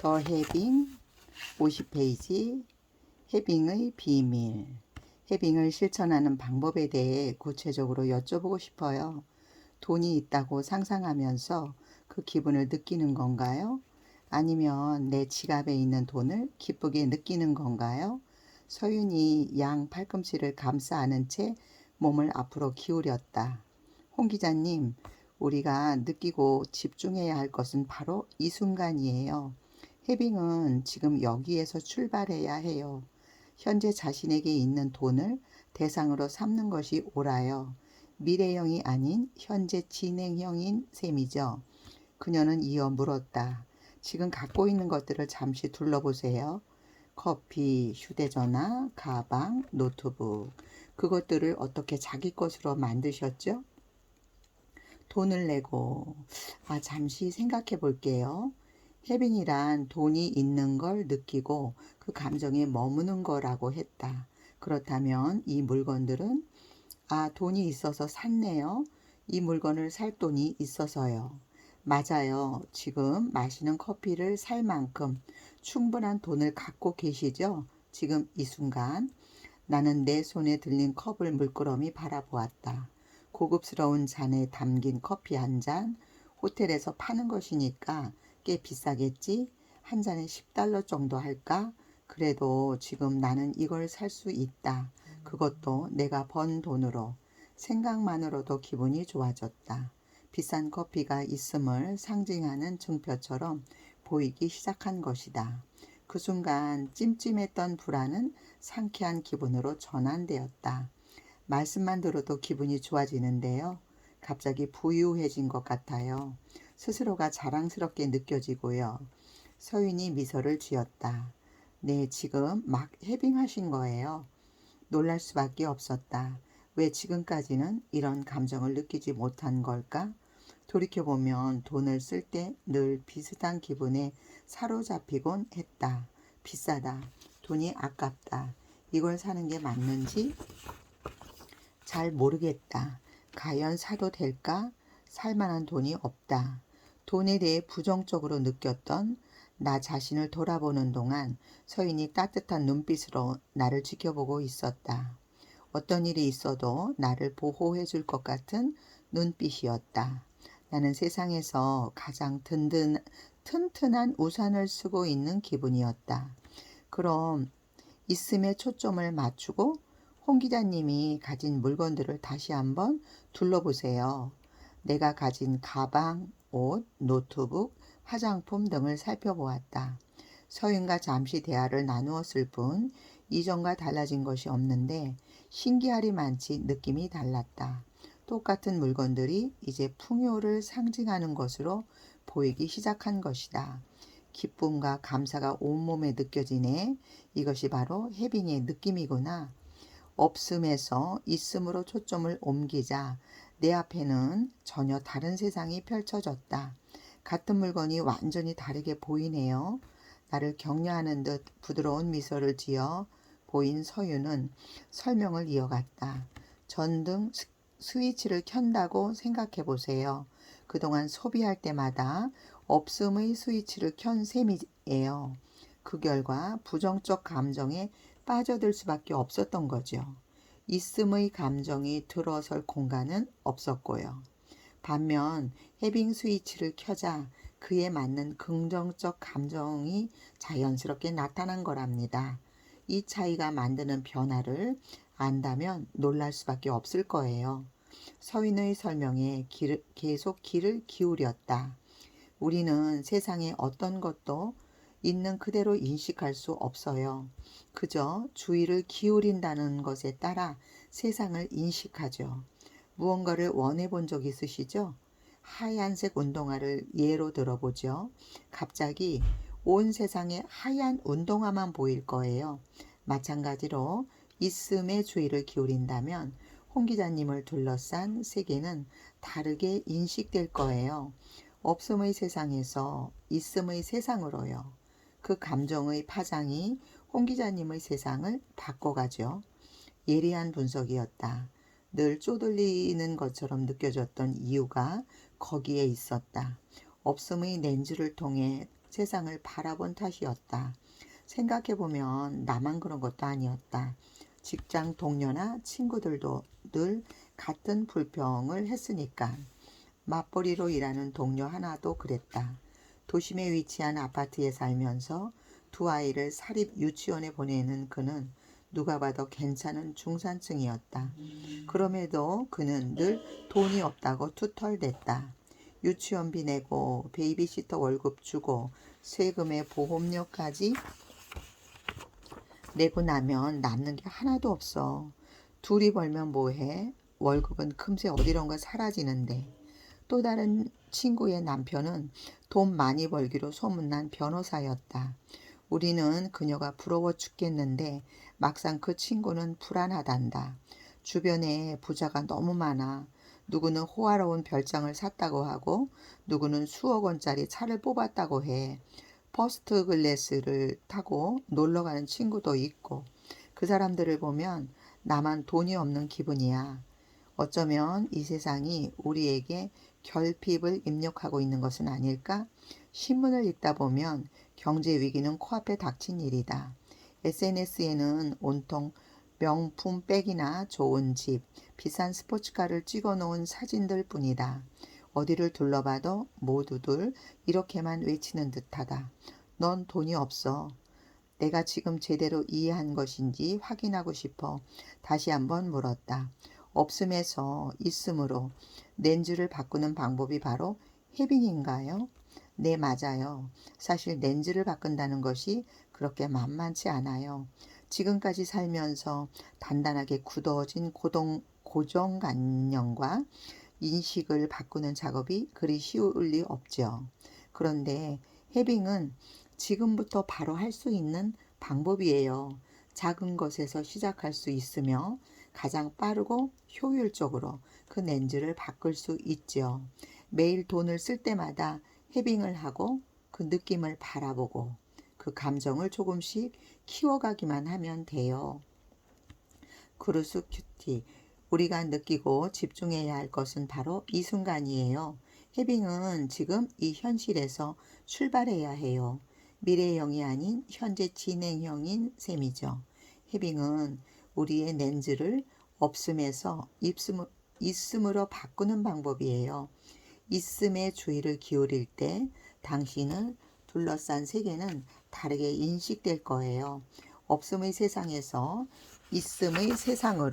더 해빙 50페이지 해빙의 비밀. 해빙을 실천하는 방법에 대해 구체적으로 여쭤보고 싶어요. 돈이 있다고 상상하면서 그 기분을 느끼는 건가요? 아니면 내 지갑에 있는 돈을 기쁘게 느끼는 건가요? 서윤이 양 팔꿈치를 감싸 안은 채 몸을 앞으로 기울였다. 홍 기자님, 우리가 느끼고 집중해야 할 것은 바로 이 순간이에요. 해빙은 지금 여기에서 출발해야 해요. 현재 자신에게 있는 돈을 대상으로 삼는 것이 옳아요. 미래형이 아닌 현재 진행형인 셈이죠. 그녀는 이어 물었다. 지금 갖고 있는 것들을 잠시 둘러보세요. 커피, 휴대전화, 가방, 노트북. 그것들을 어떻게 자기 것으로 만드셨죠? 돈을 내고, 잠시 생각해 볼게요. 해빙이란 돈이 있는 걸 느끼고 그 감정에 머무는 거라고 했다. 그렇다면 이 물건들은 돈이 있어서 샀네요. 이 물건을 살 돈이 있어서요. 맞아요. 지금 마시는 커피를 살 만큼 충분한 돈을 갖고 계시죠? 지금 이 순간 나는 내 손에 들린 컵을 물끄러미 바라보았다. 고급스러운 잔에 담긴 커피 한 잔, 호텔에서 파는 것이니까 꽤 비싸겠지? 한 잔에 $10 정도 할까? 그래도 지금 나는 이걸 살 수 있다. 그것도 내가 번 돈으로. 생각만으로도 기분이 좋아졌다. 비싼 커피가 있음을 상징하는 증표처럼 보이기 시작한 것이다. 그 순간 찜찜했던 불안은 상쾌한 기분으로 전환되었다. 말씀만 들어도 기분이 좋아지는데요. 갑자기 부유해진 것 같아요. 스스로가 자랑스럽게 느껴지고요. 서윤이 미소를 지었다. 네, 지금 막 해빙하신 거예요. 놀랄 수밖에 없었다. 왜 지금까지는 이런 감정을 느끼지 못한 걸까? 돌이켜보면 돈을 쓸 때 늘 비슷한 기분에 사로잡히곤 했다. 비싸다. 돈이 아깝다. 이걸 사는 게 맞는지 잘 모르겠다. 과연 사도 될까? 살 만한 돈이 없다. 돈에 대해 부정적으로 느꼈던 나 자신을 돌아보는 동안 서인이 따뜻한 눈빛으로 나를 지켜보고 있었다. 어떤 일이 있어도 나를 보호해 줄 것 같은 눈빛이었다. 나는 세상에서 가장 튼튼한 우산을 쓰고 있는 기분이었다. 그럼 있음에 초점을 맞추고 홍 기자님이 가진 물건들을 다시 한번 둘러보세요. 내가 가진 가방, 옷, 노트북, 화장품 등을 살펴보았다. 서윤과 잠시 대화를 나누었을 뿐 이전과 달라진 것이 없는데 신기하리만치 느낌이 달랐다. 똑같은 물건들이 이제 풍요를 상징하는 것으로 보이기 시작한 것이다. 기쁨과 감사가 온몸에 느껴지네. 이것이 바로 해빙의 느낌이구나. 없음에서 있음으로 초점을 옮기자 내 앞에는 전혀 다른 세상이 펼쳐졌다. 같은 물건이 완전히 다르게 보이네요. 나를 격려하는 듯 부드러운 미소를 지어 보인 서유는 설명을 이어갔다. 전등 스위치를 켠다고 생각해 보세요. 그동안 소비할 때마다 없음의 스위치를 켠 셈이에요. 그 결과 부정적 감정에 빠져들 수밖에 없었던 거죠. 있음의 감정이 들어설 공간은 없었고요. 반면 해빙 스위치를 켜자 그에 맞는 긍정적 감정이 자연스럽게 나타난 거랍니다. 이 차이가 만드는 변화를 안다면 놀랄 수밖에 없을 거예요. 서인의 설명에 계속 귀를 기울였다. 우리는 세상에 어떤 것도 있는 그대로 인식할 수 없어요. 그저 주의를 기울인다는 것에 따라 세상을 인식하죠. 무언가를 원해 본 적 있으시죠? 하얀색 운동화를 예로 들어보죠. 갑자기 온 세상에 하얀 운동화만 보일 거예요. 마찬가지로 있음에 주의를 기울인다면 홍 기자님을 둘러싼 세계는 다르게 인식될 거예요. 없음의 세상에서 있음의 세상으로요. 그 감정의 파장이 홍 기자님의 세상을 바꿔가죠. 예리한 분석이었다. 늘 쪼들리는 것처럼 느껴졌던 이유가 거기에 있었다. 없음의 렌즈를 통해 세상을 바라본 탓이었다. 생각해보면 나만 그런 것도 아니었다. 직장 동료나 친구들도 늘 같은 불평을 했으니까. 맞벌이로 일하는 동료 하나도 그랬다. 도심에 위치한 아파트에 살면서 두 아이를 사립 유치원에 보내는 그는 누가 봐도 괜찮은 중산층이었다. 그럼에도 그는 늘 돈이 없다고 투덜댔다. 유치원비 내고 베이비시터 월급 주고 세금에 보험료까지 내고 나면 남는 게 하나도 없어. 둘이 벌면 뭐해? 월급은 금세 어디론가 사라지는데. 또 다른 친구의 남편은 돈 많이 벌기로 소문난 변호사였다. 우리는 그녀가 부러워 죽겠는데 막상 그 친구는 불안하단다. 주변에 부자가 너무 많아. 누구는 호화로운 별장을 샀다고 하고 누구는 수억 원짜리 차를 뽑았다고 해. 퍼스트 클래스를 타고 놀러 가는 친구도 있고 그 사람들을 보면 나만 돈이 없는 기분이야. 어쩌면 이 세상이 우리에게 결핍을 입력하고 있는 것은 아닐까? 신문을 읽다 보면 경제 위기는 코앞에 닥친 일이다. SNS에는 온통 명품 백이나 좋은 집, 비싼 스포츠카를 찍어 놓은 사진들 뿐이다. 어디를 둘러봐도 모두들 이렇게만 외치는 듯하다. 넌 돈이 없어. 내가 지금 제대로 이해한 것인지 확인하고 싶어 다시 한번 물었다. 없음에서 있음으로 렌즈를 바꾸는 방법이 바로 해빙인가요? 네, 맞아요. 사실 렌즈를 바꾼다는 것이 그렇게 만만치 않아요. 지금까지 살면서 단단하게 굳어진 고정관념과 인식을 바꾸는 작업이 그리 쉬울 리 없죠. 그런데 해빙은 지금부터 바로 할 수 있는 방법이에요. 작은 것에서 시작할 수 있으며 가장 빠르고 효율적으로 그 렌즈를 바꿀 수 있죠. 매일 돈을 쓸 때마다 해빙을 하고 그 느낌을 바라보고 그 감정을 조금씩 키워가기만 하면 돼요. 크루스 큐티. 우리가 느끼고 집중해야 할 것은 바로 이 순간이에요. 해빙은 지금 이 현실에서 출발해야 해요. 미래형이 아닌 현재 진행형인 셈이죠. 해빙은 우리의 렌즈를 없음에서 있음으로 바꾸는 방법이에요. 있음에 주의를 기울일 때 당신을 둘러싼 세계는 다르게 인식될 거예요. 없음의 세상에서 있음의 세상으로